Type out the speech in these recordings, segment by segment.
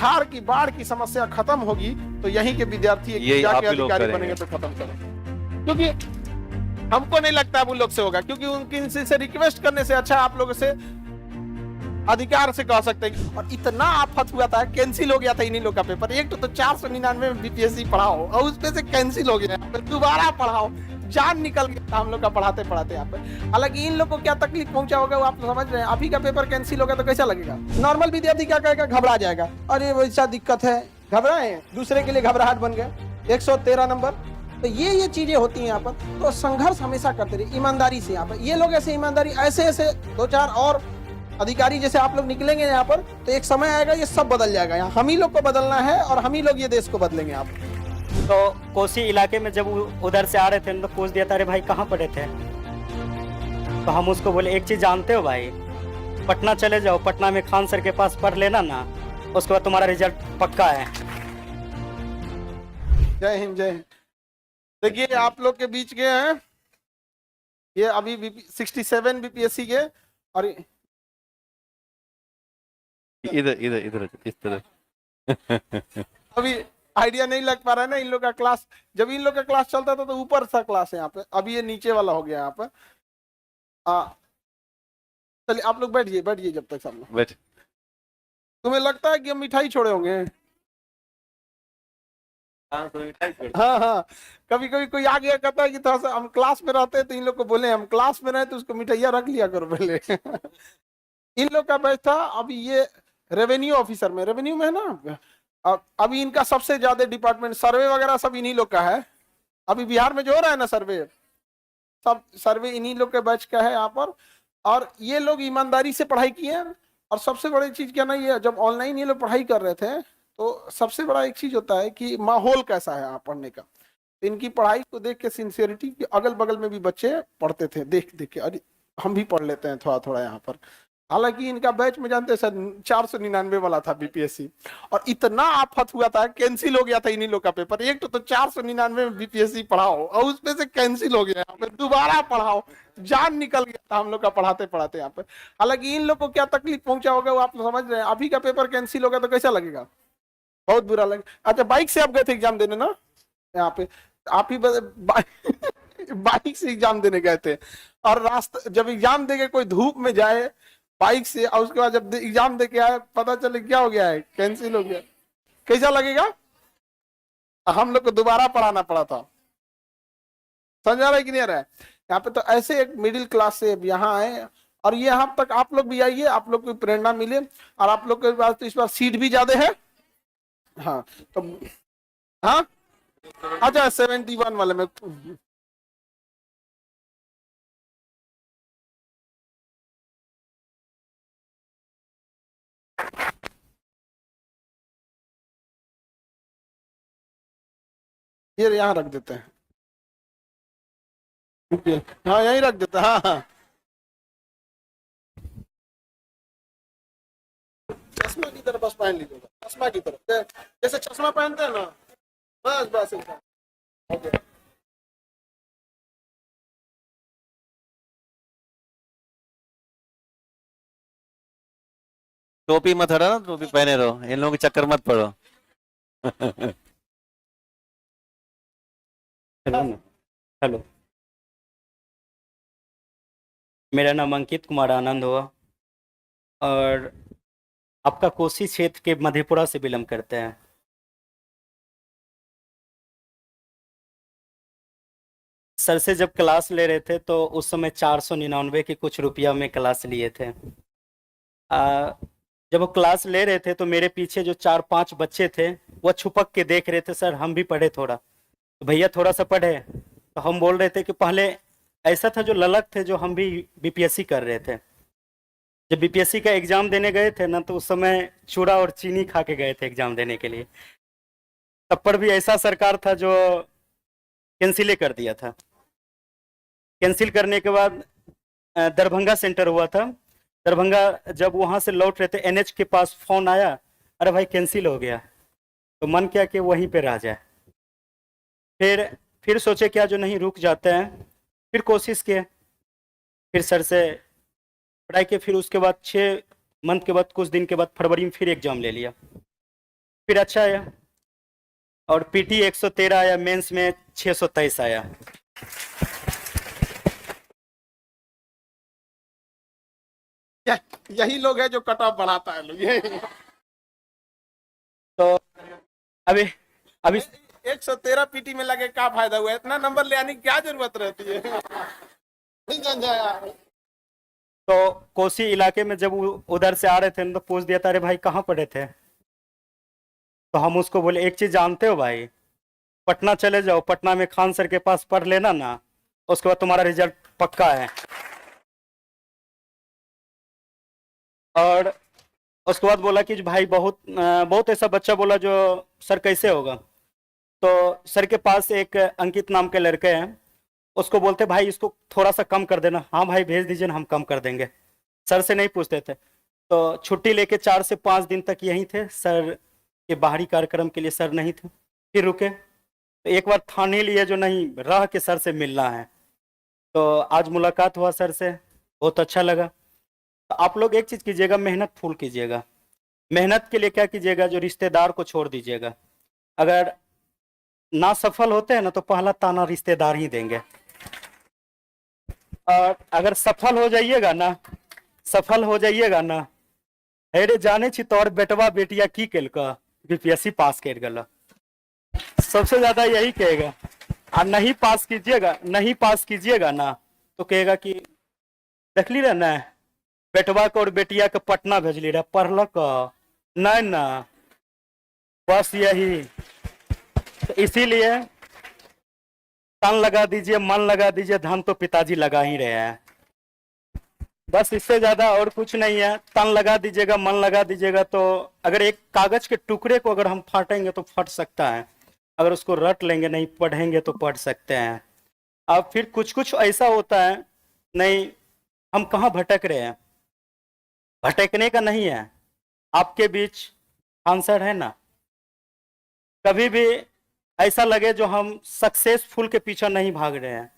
बिहार की बाढ़ की समस्या खत्म होगी तो यहीं के विद्यार्थी ये आप जाके ही लोग अधिकारी करेंगे। बनेंगे तो खत्म करेंगे, क्योंकि हमको नहीं लगता अब उन लोग से होगा, क्योंकि उनकी से रिक्वेस्ट करने से अच्छा आप लोगों से अधिकार से कह सकते हैं। और इतना आफत हुआ था, कैंसिल हो गया था इन्हीं लोग का पेपर। एक तो 499 में बीपीएससी पढ़ाओ और उसपे से कैंसिल हो गया, दोबारा पढ़ाओ, जान निकल गया था हम लोग का पढ़ाते पढ़ाते यहाँ पे। हालांकि इन लोग को क्या तकलीफ पहुंचा होगा वो आप समझ रहे हैं। अभी का पेपर कैंसिल होगा तो कैसा लगेगा? नॉर्मल विद्यार्थी क्या कहेगा? घबरा जाएगा, अरे वैसा दिक्कत है, घबराए, दूसरे के लिए घबराहट बन गया। 113 नंबर, तो ये चीजें होती हैं यहाँ पर। तो संघर्ष हमेशा करते रहिए ईमानदारी से। यहाँ पर ये लोग ऐसे ईमानदारी, ऐसे 2-4 और अधिकारी जैसे आप लोग निकलेंगे यहाँ पर, तो एक समय आएगा ये सब बदल जाएगा। यहाँ हम ही लोग को बदलना है और हम ही लोग ये देश को बदलेंगे। आप तो कोसी इलाके में जब उधर से आ रहे थे तो पूछ दिया था, अरे भाई कहाँ पढ़े थे? तो हम उसको बोले एक चीज जानते हो भाई, पटना चले जाओ, पटना में खान सर के पास पढ़ लेना ना, उसके बाद तुम्हारा रिजल्ट पक्का है। जय हिंद, जय हिंद। देखिए आप लोग के बीच के हैं ये अभी 67 बीपीएससी के, और इधर इधर इधर इस तरह। अभी आइडिया नहीं लग पा रहा है ना इन लोग का क्लास। जब इन लोग का क्लास चलता था तो ऊपर था क्लास यहाँ पे, अभी ये नीचे वाला हो गया यहाँ पे। चलिए आप लोग बैठिए बैठिए जब तक सब लोग। बैठ। तुम्हें लगता है कि हम मिठाई छोड़े होंगे? हाँ हाँ, कभी कभी कोई आ गया कहता है कि थोड़ा सा हम क्लास में रहते हैं तो इन लोग को बोले हम क्लास में रहे तो उसको मिठाइया रख लिया करो पहले। इन लोग का बैच था अभी ये रेवेन्यू ऑफिसर में, रेवेन्यू में है ना। अभी इनका सबसे ज्यादा डिपार्टमेंट सर्वे वगैरह सब इन्हीं लोग का है। अभी बिहार में जो हो रहा है ना सर्वे, सब सर्वे इन्हीं लोग के बैच का है यहाँ पर। और ये लोग ईमानदारी से पढ़ाई किए हैं। और सबसे बड़ी चीज क्या ना, ये जब ऑनलाइन ये लोग पढ़ाई कर रहे थे तो सबसे बड़ा एक चीज होता है कि माहौल कैसा है यहाँ पढ़ने का। इनकी पढ़ाई को देख के सिंसियरिटी, अगल बगल में भी बच्चे पढ़ते थे देख देख के, अरे हम भी पढ़ लेते हैं थोड़ा थोड़ा यहाँ पर। हालांकि इनका बैच में जानते हैं सर 499 वाला था बीपीएससी, और इतना आफत हुआ था, कैंसिल हो गया था इन्हीं लोग का पेपर। एक तो 499 में बीपीएससी पढ़ाओ और उसपे से कैंसिल हो गया, यहाँ पे दोबारा पढ़ाओ, जान निकल गया था हम लोग का पढ़ाते पढ़ाते यहाँ पे। हालांकि इन लोग को क्या तकलीफ पहुंचा होगा वो आप समझ रहे हैं। अभी का पेपर कैंसिल होगा तो कैसा लगेगा? बहुत बुरा लगेगा। अच्छा बाइक से आप गए थे एग्जाम देने ना यहाँ पे? आप ही बाइक से एग्जाम देने गए थे, और रास्ता जब एग्जाम देके कोई धूप में जाए बाइक से, और उसके बाद जब एग्जाम दे के आए पता चले क्या हो गया है, कैंसिल हो गया, कैसा लगेगा? हम लोग को दोबारा पढ़ाना पड़ा था। समझ आ रहा है कि नहीं आ रहा है? यहाँ पे तो ऐसे एक मिडिल क्लास से यहाँ आए, और ये यहाँ तक आप लोग भी आइए, आप लोग को प्रेरणा मिले। और आप लोग के पास तो इस बार सीट भी ज्यादा है। हाँ तो हाँ अच्छा 71 वाले में ये यहाँ रख देते हैं। हाँ यहीं रख देते हैं। हाँ हाँ, चश्मा की तरफ बस पहन लीजिएगा, चश्मा की तरफ, जैसे चश्मा पहनते हैं ना, बस बस एकदम ओके। टोपी मत हटा ना, टोपी पहने रहो, इन लोगों के चक्कर मत पड़ो। हेलो ना, हेलो, मेरा नाम अंकित कुमार आनंद हुआ, और आपका कोसी क्षेत्र के मधेपुरा से बिलोंग करते हैं। सर से जब क्लास ले रहे थे तो उस समय 499 के कुछ रुपया में क्लास लिए थे। जब वो क्लास ले रहे थे तो मेरे पीछे जो 4-5 बच्चे थे वो छुपक के देख रहे थे, सर हम भी पढ़े थोड़ा, तो भैया थोड़ा सा पढ़े। तो हम बोल रहे थे कि पहले ऐसा था जो ललक थे, जो हम भी बीपीएससी कर रहे थे। जब बीपीएससी का एग्जाम देने गए थे ना, तो उस समय चूड़ा और चीनी खा के गए थे एग्जाम देने के लिए। तब पर भी ऐसा सरकार था जो कैंसिल कर दिया था। कैंसिल करने के बाद दरभंगा सेंटर हुआ था। दरभंगा जब वहां से लौट रहे थे, एनएच के पास फोन आया, अरे भाई कैंसिल हो गया। तो मन किया कि वहीं पे रह जाए। फिर सोचे क्या जो नहीं रुक जाते हैं, फिर कोशिश किए, फिर सर से पढ़ाई के, फिर उसके बाद 6 मंथ के बाद कुछ दिन के बाद फरवरी में फिर एग्जाम ले लिया। फिर अच्छा आया, और पीटी 113 आया, मेंस में 623 आया। यही लोग है जो कट ऑफ बढ़ाता है लोग ये। तो अभी अभी 113 पीटी में लगे क्या फायदा हुआ, इतना नंबर ले आने की क्या जरूरत रहती है। नहीं समझा यार। तो कोसी इलाके में जब उधर से आ रहे थे तो पूछ दिया था, अरे भाई कहाँ पढ़े थे? तो हम उसको बोले एक चीज जानते हो भाई, पटना चले जाओ, पटना में खान सर के पास पढ़ लेना ना, उसके बाद तुम्हारा रिजल्ट पक्का है। और उसके बाद बोला कि भाई बहुत ऐसा बच्चा बोला जो सर कैसे होगा। तो सर के पास एक अंकित नाम के लड़के हैं, उसको बोलते भाई इसको थोड़ा सा कम कर देना। हाँ भाई भेज दीजिए ना, हम कम कर देंगे। सर से नहीं पूछते थे। तो छुट्टी लेके 4 से 5 दिन तक यहीं थे, सर के बाहरी कार्यक्रम के लिए सर नहीं थे। फिर रुके तो एक बार ठान ही लिए जो नहीं रह के सर से मिलना है। तो आज मुलाकात हुआ सर से, बहुत अच्छा लगा। तो आप लोग एक चीज कीजिएगा, मेहनत फुल कीजिएगा। मेहनत के लिए क्या कीजिएगा, जो रिश्तेदार को छोड़ दीजिएगा। अगर ना सफल होते हैं ना तो पहला ताना रिश्तेदार ही देंगे। और अगर सफल हो जाइएगा ना, अरे जाने छी तोर बेटवा बेटिया की केलका, बीपीएससी पास कर गला, सबसे ज्यादा यही कहेगा। और नहीं पास कीजिएगा ना तो कहेगा कि देखली रहे ना बेटवा को और बेटिया के पटना भेजली रहे, पढ़लक नहीं ना, बस यही। तो इसीलिए तन लगा दीजिए, मन लगा दीजिए, धन तो पिताजी लगा ही रहे हैं। बस इससे ज्यादा और कुछ नहीं है। तन लगा दीजिएगा, मन लगा दीजिएगा। तो अगर एक कागज के टुकड़े को अगर हम फाटेंगे तो फट सकता है, अगर उसको रट लेंगे, नहीं पढ़ेंगे तो पढ़ सकते हैं। अब फिर कुछ कुछ ऐसा होता है, नहीं हम कहाँ भटक रहे हैं, भटकने का नहीं है। आपके बीच आंसर है ना। कभी भी ऐसा लगे जो हम सक्सेसफुल के पीछे नहीं भाग रहे हैं,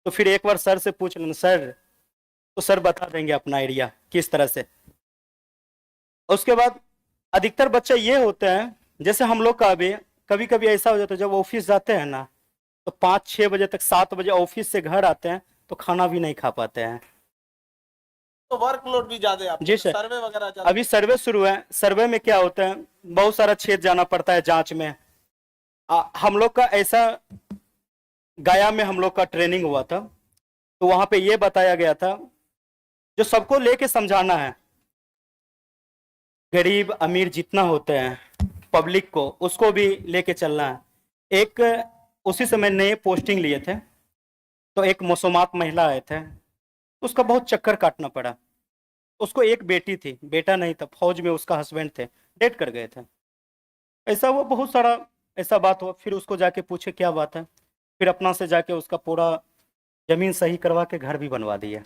तो फिर एक बार सर से पूछ लेना, सर, तो सर बता देंगे अपना आइडिया किस तरह से। उसके बाद अधिकतर बच्चे ये होते हैं, जैसे हम लोग का भी कभी कभी ऐसा हो जाता है, जब ऑफिस जाते हैं ना तो 5-6 बजे तक, 7 बजे ऑफिस से घर आते हैं तो खाना भी नहीं खा पाते हैं। तो वर्कलोड भी ज्यादा है, जी सर। सर्वे वगैरह ज्यादा। अभी सर्वे शुरू है। सर्वे में क्या होता है, बहुत सारा क्षेत्र जाना पड़ता है जांच में। हम लोग का ऐसा, गया में हम लोग का ट्रेनिंग हुआ था, तो वहां पे ये बताया गया था जो सबको लेके समझाना है, गरीब अमीर जितना होते हैं पब्लिक को, उसको भी लेके चलना है। एक उसी समय नए पोस्टिंग लिए थे, तो एक मौसमात महिला आए थे, उसका बहुत चक्कर काटना पड़ा। उसको एक बेटी थी, बेटा नहीं था, फौज में उसका हस्बैंड थे, डेथ कर गए थे। ऐसा वो बहुत सारा ऐसा बात हुआ। फिर उसको जाके पूछे क्या बात है, फिर अपना से जाके उसका पूरा जमीन सही करवा के घर भी बनवा दिया।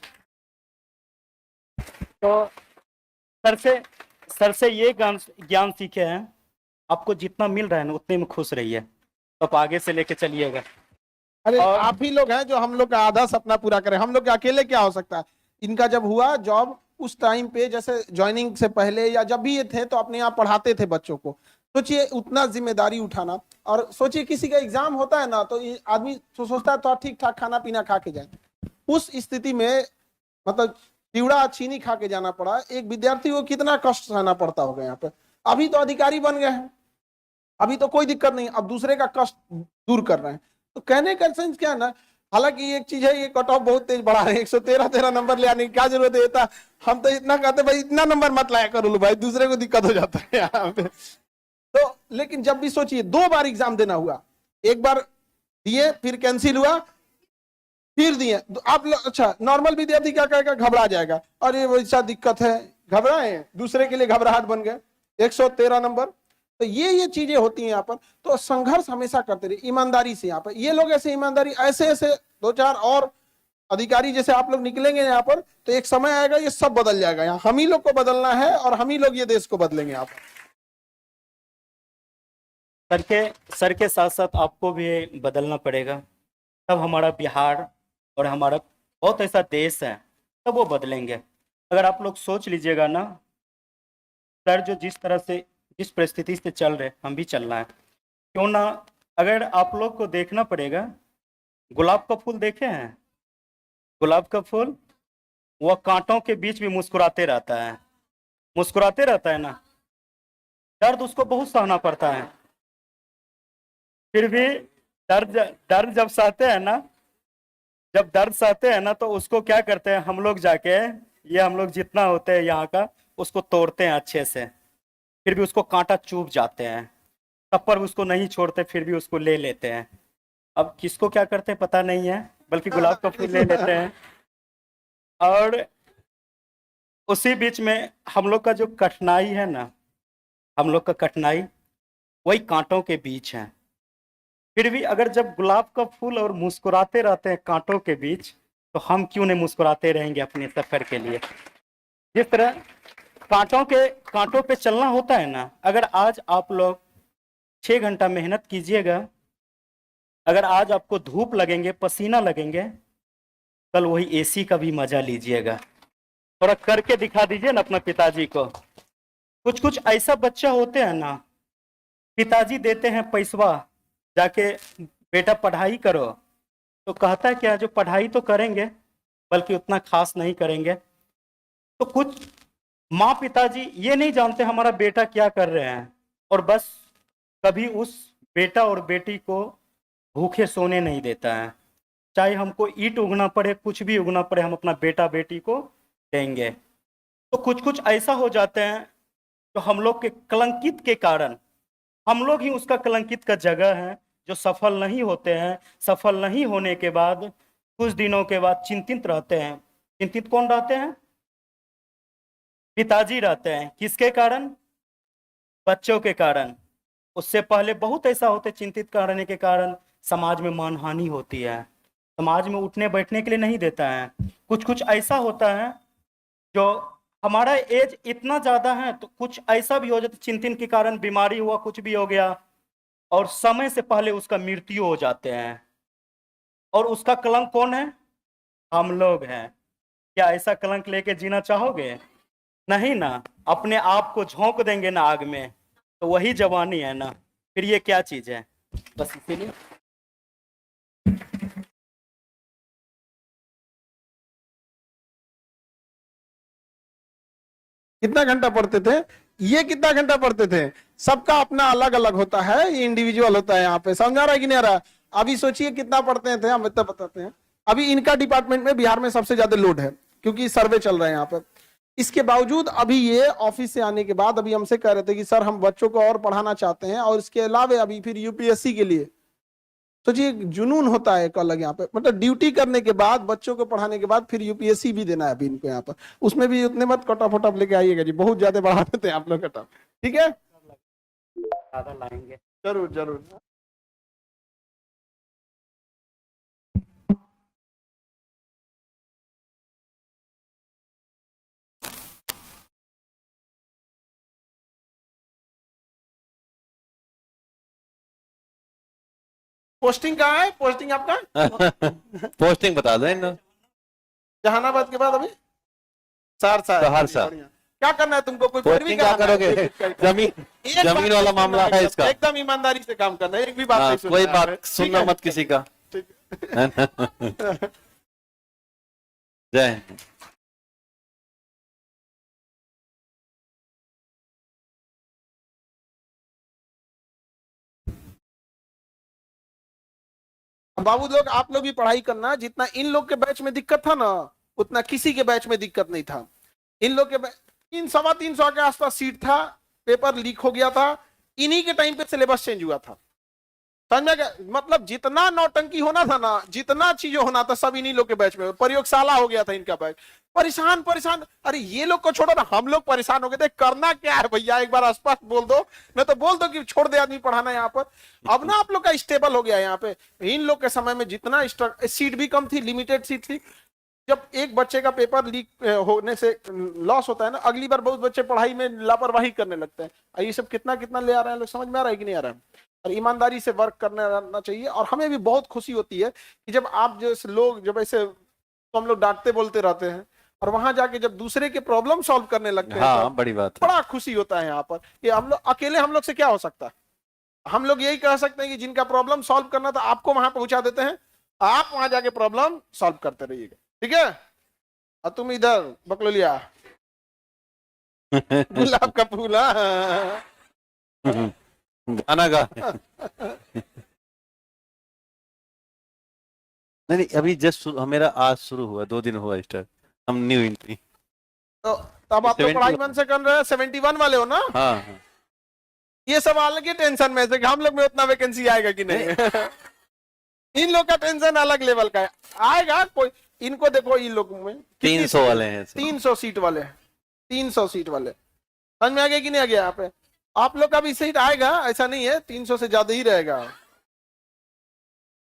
तो सर से ये ज्ञान सीखे हैं, आपको जितना मिल रहा है ना उतने में खुश रहिए, तो आप आगे से लेके चलिएगा। अरे आप ही लोग हैं जो हम लोग का आधा सपना पूरा करें। हम लोग के अकेले क्या हो सकता है। इनका जब हुआ जॉब, उस टाइम पे जैसे ज्वाइनिंग से पहले या जब भी ये थे तो अपने यहाँ पढ़ाते थे बच्चों को। सोचिए उतना जिम्मेदारी उठाना, और सोचिए किसी का एग्जाम होता है ना तो आदमी सोचता है तो ठीक ठाक खाना पीना खा के जाए। उस स्थिति में मतलब चिवड़ा चीनी खा के जाना पड़ा। एक विद्यार्थी को कितना कष्ट सहना पड़ता होगा यहाँ पे। अभी तो अधिकारी बन गए हैं, अभी तो कोई दिक्कत नहीं, अब दूसरे का कष्ट दूर कर रहे हैं। तो कहने का सेंस क्या है ना, हालांकि एक चीज है, ये कट ऑफ बहुत तेज बढ़ा रहे हैं। 113 नंबर ले आने की क्या जरूरत है। हम तो इतना कहते भाई इतना नंबर मत लाया करो लो भाई, दूसरे को दिक्कत हो जाता है यहाँ पे। तो लेकिन जब भी सोचिए 2 बार एग्जाम देना हुआ, एक बार दिए फिर कैंसिल हुआ, फिर दिए। आप अच्छा नॉर्मल विद्यार्थी क्या कहेगा, घबरा जाएगा, अरे वैसा दिक्कत है, घबराए, दूसरे के लिए घबराहट बन गए। 113 नंबर, तो ये चीजें होती हैं यहाँ पर। तो संघर्ष हमेशा करते रहिए ईमानदारी से। यहाँ पर ये लोग ऐसे ईमानदारी, ऐसे 2-4 और अधिकारी जैसे आप लोग निकलेंगे यहाँ पर, तो एक समय आएगा ये सब बदल जाएगा। यहाँ हम ही लोग को बदलना है और हम ही लोग ये देश को बदलेंगे। यहाँ पर सर के साथ साथ आपको भी बदलना पड़ेगा, तब हमारा बिहार और हमारा बहुत ऐसा देश है, तब वो बदलेंगे। अगर आप लोग सोच लीजिएगा ना, सर जो जिस तरह से जिस परिस्थिति से चल रहे हम भी चलना है, क्यों ना। अगर आप लोग को देखना पड़ेगा, गुलाब का फूल देखे हैं? गुलाब का फूल वह कांटों के बीच भी मुस्कुराते रहता है, मुस्कुराते रहता है ना। दर्द उसको बहुत सहना पड़ता है, फिर भी दर्द जब सहते हैं ना, जब दर्द सहते हैं ना, तो उसको क्या करते हैं हम लोग जाके, ये हम लोग जितना होते हैं यहाँ का, उसको तोड़ते हैं अच्छे से, फिर भी उसको कांटा चुभ जाते हैं, तब पर उसको नहीं छोड़ते, फिर भी उसको ले लेते हैं। अब किसको क्या करते हैं पता नहीं है, बल्कि गुलाब का फूल ले लेते हैं। और उसी बीच में हम लोग का जो कठिनाई है ना, हम लोग का कठिनाई वही कांटों के बीच है। फिर भी अगर जब गुलाब का फूल और मुस्कुराते रहते हैं कांटों के बीच, तो हम क्यों नहीं मुस्कुराते रहेंगे अपने सफर के लिए। जिस तरह कांटों पे चलना होता है ना, अगर आज आप लोग 6 घंटा मेहनत कीजिएगा, अगर आज आपको धूप लगेंगे, पसीना लगेंगे, कल वही एसी का भी मजा लीजिएगा। थोड़ा करके दिखा दीजिए ना अपना पिताजी को। कुछ कुछ ऐसा बच्चा होते हैं ना, पिताजी देते हैं पैसवा, जाके बेटा पढ़ाई करो, तो कहता है क्या, जो पढ़ाई तो करेंगे बल्कि उतना खास नहीं करेंगे। तो कुछ माँ पिताजी ये नहीं जानते हमारा बेटा क्या कर रहे हैं, और बस कभी उस बेटा और बेटी को भूखे सोने नहीं देता है। चाहे हमको ईंट उगना पड़े, कुछ भी उगना पड़े, हम अपना बेटा बेटी को देंगे। तो कुछ कुछ ऐसा हो जाते हैं तो हम लोग के कलंकित के कारण, हम लोग ही उसका कलंकित का जगह है, जो सफल नहीं होते हैं। सफल नहीं होने के बाद कुछ दिनों के बाद चिंतित रहते हैं। चिंतित कौन रहते हैं? पिताजी रहते हैं। किसके कारण? बच्चों के कारण। उससे पहले बहुत ऐसा होते, चिंतित करने के कारण समाज में मानहानि होती है, समाज में उठने बैठने के लिए नहीं देता है। कुछ कुछ ऐसा होता है जो हमारा एज इतना ज्यादा है, तो कुछ ऐसा भी हो जाता, चिंतन के कारण बीमारी हुआ, कुछ भी हो गया, और समय से पहले उसका मृत्यु हो जाते हैं। और उसका कलंक कौन है? हम लोग हैं। क्या ऐसा कलंक लेके जीना चाहोगे? नहीं ना। अपने आप को झोंक देंगे ना आग में, तो वही जवानी है ना। फिर ये क्या चीज है? बस इसीलिए कितना घंटा पढ़ते थे? ये कितना घंटा पढ़ते थे? सबका अपना अलग अलग होता है, ये इंडिविजुअल होता है। यहाँ पे समझा रहा है कि नहीं आ रहा? अभी सोचिए कितना पढ़ते थे, हम इतना बताते हैं। अभी इनका डिपार्टमेंट में बिहार में सबसे ज्यादा लोड है, क्योंकि सर्वे चल रहा है यहाँ पर। इसके बावजूद अभी ये ऑफिस से आने के बाद अभी हमसे कह रहे थे कि सर हम बच्चों को और पढ़ाना चाहते हैं, और इसके अलावा अभी फिर यूपीएससी के लिए। सोचिए जुनून होता है एक अलग यहाँ पे, मतलब ड्यूटी करने के बाद, बच्चों को पढ़ाने के बाद फिर यूपीएससी भी देना है अभी इनको यहाँ पर। उसमें भी उतने मत कट ऑफ वट ऑफ लेके आइएगा जी, बहुत ज्यादा बढ़ा देते हैं आप लोग कट ऑफ। ठीक है, ज्यादा लाएंगे। जरूर जरूर। पोस्टिंग कहाँ है? पोस्टिंग आपका पोस्टिंग बता दो इन लोग। जहानाबाद के बाद अभी सहरसा। सहरसा। क्या करना है तुमको? कोई पैरवी पोस्टिंग क्या कराना है? करोगे? जमीन वाला मामला है इसका। एकदम ईमानदारी से काम करना है, एक भी बात हाँ, नहीं सुनना कोई है। बात ठीक सुनना है? मत किसी का। ठीक है ना? जय हिंद। बाबू लोग, आप लोग भी पढ़ाई करना। जितना इन लोग के बैच में दिक्कत था ना, उतना किसी के बैच में दिक्कत नहीं था। इन लोग के 300 के आसपास सीट था, पेपर लीक हो गया था, इन्हीं के टाइम पे सिलेबस चेंज हुआ था। समझ में गया? मतलब जितना नौटंकी होना था ना, जितना चीजें होना था, सब इन्हीं लोग के बैच में। प्रयोगशाला हो गया था इनका बैच। परेशान परेशान, अरे ये लोग को छोड़ो ना, हम लोग परेशान हो गए थे। करना क्या है भैया, एक बार स्पष्ट बोल दो, नहीं तो बोल दो कि छोड़ दे आदमी पढ़ाना यहाँ पर। अब ना आप लोग का स्टेबल हो गया यहाँ पे। इन लोग के समय में जितना सीट भी कम थी, लिमिटेड सीट थी। जब एक बच्चे का पेपर लीक होने से लॉस होता है ना, अगली बार बहुत बच्चे पढ़ाई में लापरवाही करने लगते हैं। ये सब कितना कितना ले आ रहे हैं लोग, समझ में आ रहा है कि नहीं आ रहा है? और ईमानदारी से वर्क करना चाहिए। और हमें भी बहुत खुशी होती है कि जब आप जैसे लोग, जब ऐसे तो हम लोग डांटते बोलते रहते हैं, और वहां जाके जब दूसरे के प्रॉब्लम सॉल्व करने लगते हैं हाँ तो बड़ी बात है। बड़ा खुशी होता है यहाँ पर कि हम लोग अकेले, हम लोग से क्या हो सकता है। हम लोग यही कह सकते हैं कि जिनका प्रॉब्लम सॉल्व करना था आपको वहां पहुंचा देते हैं, आप वहां जाके प्रॉब्लम सॉल्व करते रहिएगा, ठीक है। और तुम इधर बकलोलिया गुलाब का फूल, हाँ। गाना गा। नहीं अभी जस्ट मेरा आज शुरू हुआ, 2 दिन हुआ स्टार्ट, हम न्यू एंट्री। तो तब आप लोग 71 पढ़ाई मन से कर रहे हैं, 71 वाले हो ना। हाँ हाँ ये सब अलग ही टेंशन में से कि हम लोग में उतना वैकेंसी आएगा कि नहीं। इन लोग का टेंशन अलग लेवल का है, आएगा कोई। इनको देखो, इन लोग में 300 वाले हैं। 300 सीट वाले हैं, 300 सीट वाले। समझ में आ गया कि नहीं आ गया। यहाँ पे आप लोग का भी सीट आएगा, ऐसा नहीं है, 300 से ज्यादा ही रहेगा।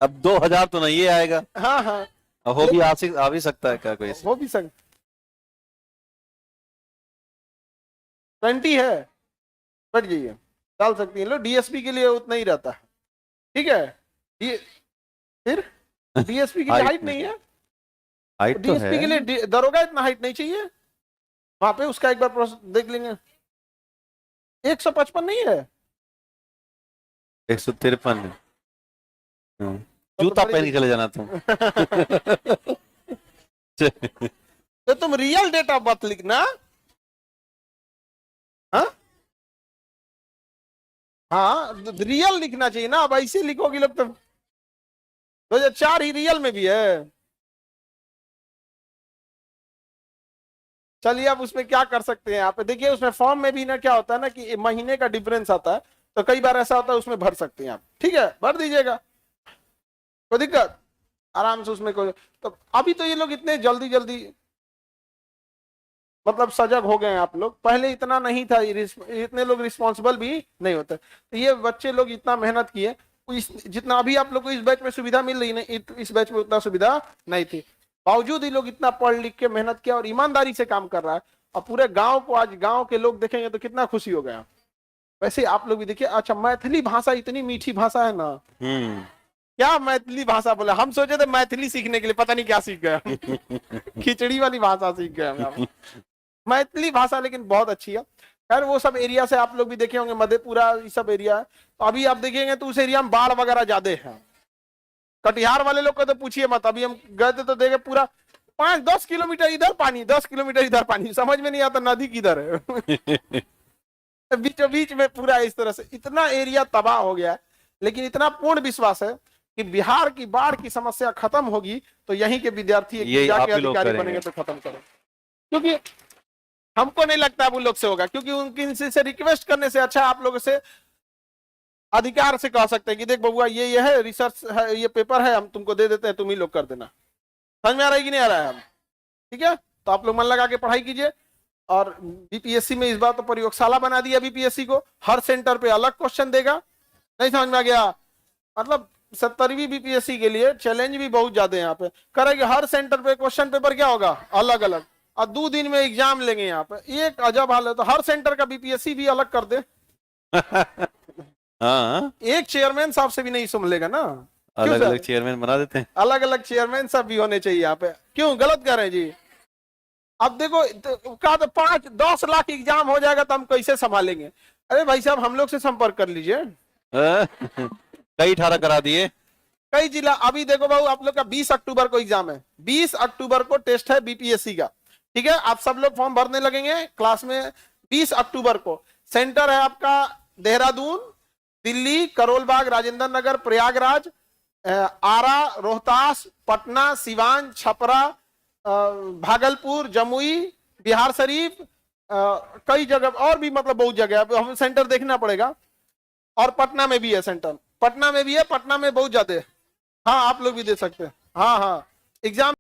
अब 2000 तो नहीं आएगा। हाँ हाँ, अब हो भी आ भी सकता है क्या कोई? हो भी सकता। 20 है, बढ़ जाइए, डाल सकती है लोग। डीएसपी के लिए उतना ही रहता है, ठीक है। फिर डीएसपी के लिए हाइट नहीं है, हाइट तो डीएसपी है। के लिए दरोगा इतना हाइट नहीं चाहिए। वहां पे उसका एक बार प्रोसेस देख लेंगे। 155 नहीं है, 153 है। जूता पहन के चले जाना तुम। तो तुम रियल डेट ऑफ बर्थ लिखना। हाँ हाँ, रियल लिखना चाहिए ना। अब ऐसे लिखोगे लोग तो 2004 ही रियल में भी है। चलिए, अब उसमें क्या कर सकते हैं। यहाँ पे देखिए, उसमें फॉर्म में भी ना क्या होता है ना कि महीने का डिफरेंस आता है, तो कई बार ऐसा होता है उसमें भर सकते हैं आप, ठीक है, भर दीजिएगा, कोई दिक्कत, आराम से उसमें कोई। तो अभी तो ये लोग इतने जल्दी जल्दी मतलब सजग हो गए हैं आप लोग, पहले इतना नहीं था, इतने लोग रिस्पॉन्सिबल भी नहीं होते। तो ये बच्चे लोग इतना मेहनत किए, जितना अभी आप लोग को इस बैच में सुविधा मिल रही है, इस बैच में उतना सुविधा नहीं थी। बावजूद ये लोग इतना पढ़ लिख के मेहनत किया और ईमानदारी से काम कर रहा है, और पूरे गांव को आज गांव के लोग देखेंगे तो कितना खुशी हो गया। वैसे आप लोग भी देखिए। अच्छा, मैथिली भाषा इतनी मीठी भाषा है ना। क्या मैथिली भाषा बोला, हम सोचे थे मैथिली सीखने के लिए, पता नहीं क्या सीख गया। खिचड़ी वाली भाषा सीख गया। मैथिली भाषा लेकिन बहुत अच्छी है। खैर, वो सब एरिया से आप लोग भी देखे होंगे, मधेपुरा ये सब एरिया है, तो अभी आप देखेंगे तो उस एरिया में बाढ़ वगैरह ज्यादा है। कटिहार वाले लोग को तो पूछिए मत, अभी हम गए थे तो देखे पूरा 5-10 किलोमीटर इधर पानी, 10 किलोमीटर इधर पानी, समझ में नहीं आता नदी किधर है। बीचों बीच में पूरा इस तरह से इतना एरिया तबाह हो गया है। लेकिन इतना पूर्ण विश्वास है कि बिहार की बाढ़ की समस्या खत्म होगी तो यहीं के विद्यार्थी जाके अधिकारी बनेंगे तो खत्म करें। क्योंकि हमको नहीं लगता वो लोग से होगा, क्योंकि उनकी से रिक्वेस्ट करने से अच्छा आप लोगों से अधिकार से कह सकते हैं कि देख बबुआ, ये है रिसर्च है, ये पेपर है, हम तुमको दे देते हैं, तुम ही लोग कर देना। समझ में आ रहा है कि नहीं आ रहा है हम? ठीक है, तो आप लोग मन लगा के पढ़ाई कीजिए। और बीपीएससी में इस बार तो प्रयोगशाला बना दिया बीपीएससी को, हर सेंटर पे अलग क्वेश्चन देगा। नहीं समझ में आ गया? मतलब 70वीं बीपीएससी के लिए चैलेंज भी बहुत ज्यादा है यहाँ पे। करेंगे हर सेंटर पे क्वेश्चन पेपर क्या होगा, अलग अलग, और 2 दिन में एग्जाम लेंगे यहाँ पे। एक अजब हाल है। तो हर सेंटर का बीपीएससी भी अलग कर दे। हाँ, एक चेयरमैन साहब से भी नहीं संभलेगा ना। अलग अलग चेयरमैन बना देते हैं। अलग अलग चेयरमैन सब भी होने चाहिए यहाँ पे। क्यों गलत कर रहे हैं जी? अब देखो, कहा तो 5-10 लाख एग्जाम हो जाएगा तो हम कैसे संभालेंगे? अरे भाई साहब, हम लोग से संपर्क कर लीजिए। कई 18 करा दिए, कई जिला। अभी देखो बाबू, आप लोग का 20 अक्टूबर को एग्जाम है, 20 अक्टूबर को टेस्ट है बीपीएससी का, ठीक है। आप सब लोग फॉर्म भरने लगेंगे क्लास में 20 अक्टूबर को। सेंटर है आपका देहरादून, दिल्ली, करोलबाग, राजेंद्र नगर, प्रयागराज, आरा, रोहतास, पटना, सिवान, छपरा, भागलपुर, जमुई, बिहार शरीफ, कई जगह और भी, मतलब बहुत जगह हम सेंटर देखना पड़ेगा। और पटना में भी है सेंटर, पटना में भी है, पटना में बहुत ज्यादा है। हाँ, आप लोग भी दे सकते हैं। हाँ हाँ, एग्जाम